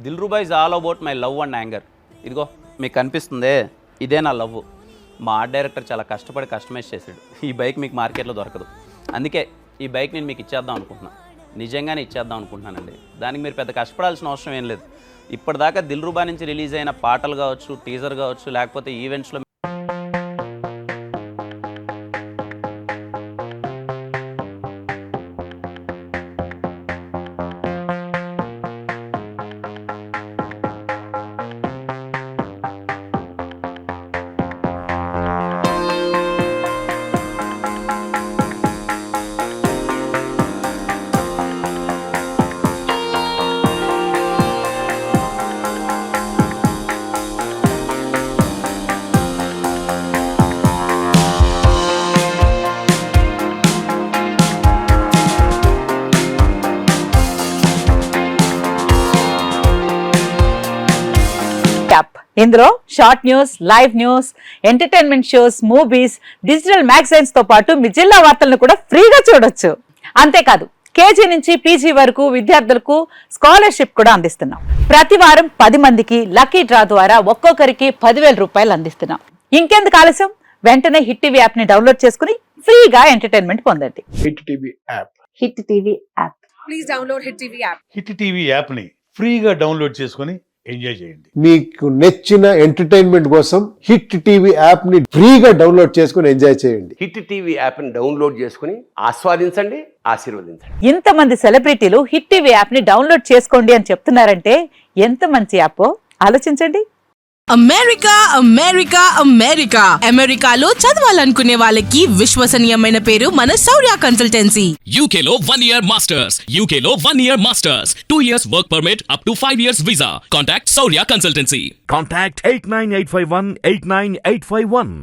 Dilruba is all about my love and anger. ఇదిగో మీకు కనిపిస్తుందే, ఇదే నా లవ్. మా ఆర్ట్ డైరెక్టర్ చాలా కష్టపడి కస్టమైజ్ చేశాడు. ఈ బైక్ మీకు మార్కెట్లో దొరకదు. అందుకే ఈ బైక్ నేను మీకు ఇచ్చేద్దాం అనుకుంటున్నాను. నిజంగానే ఇచ్చేద్దాం అనుకుంటున్నానండి. దానికి మీరు పెద్ద కష్టపడాల్సిన అవసరం ఏం లేదు. ఇప్పటిదాకా దిల్రుబా నుంచి రిలీజ్ అయిన పాటలు కావచ్చు, టీజర్ కావచ్చు, లేకపోతే ఈవెంట్స్లో ఇందులో short news, live news, entertainment shows, movies, digital magazines తో పాటు మీ జిల్లా వార్తలను కూడా ఫ్రీగా చూడొచ్చు. అంతేకాదు కేజీ నుంచి పీజీ వరకు విద్యార్థులకు స్కాలర్షిప్ కూడా అందిస్తున్నాం. ప్రతి వారం 10 మందికి లక్కీ డ్రా ద్వారా ఒక్కొక్కరికి 10,000 రూపాయలు అందిస్తున్నాం. ఇంకెందుకు ఆలస్యం, వెంటనే హిట్ టీవీ యాప్ ని డౌన్లోడ్ చేసుకుని ఫ్రీగా ఎంటర్టైన్మెంట్ పొందండి. Hit TV app. Hit TV app. Please download hit TV app. Hit TV app ని ఫ్రీగా డౌన్లోడ్ చేసుకొని ఎంజాయ్ చేయండి. మీకు నచ్చిన ఎంటర్టైన్మెంట్ కోసం హిట్ టీవీ యాప్ ని ఫ్రీగా డౌన్లోడ్ చేసుకుని ఎంజాయ్ చేయండి. హిట్ టీవీ యాప్ ని డౌన్లోడ్ చేసుకుని ఆస్వాదించండి, ఆశీర్వదించండి. ఇంతమంది సెలబ్రిటీలు హిట్ టీవీ యాప్ ని డౌన్లోడ్ చేసుకోండి అని చెప్తున్నారంటే ఎంత మంచి యాప్ ఆలోచించండి. అమెరికా అమెరికా అమెరికా అమెరికాలో చదవాలనుకునే వాళ్ళకి విశ్వసనీయమైన పేరు మన శౌర్య కన్సల్టెన్సీ. UK లో 1 year masters, UK లో 1 year masters, 2 years work permit up to 5 years visa. Contact Saurya Consultancy. Contact 89851 89851.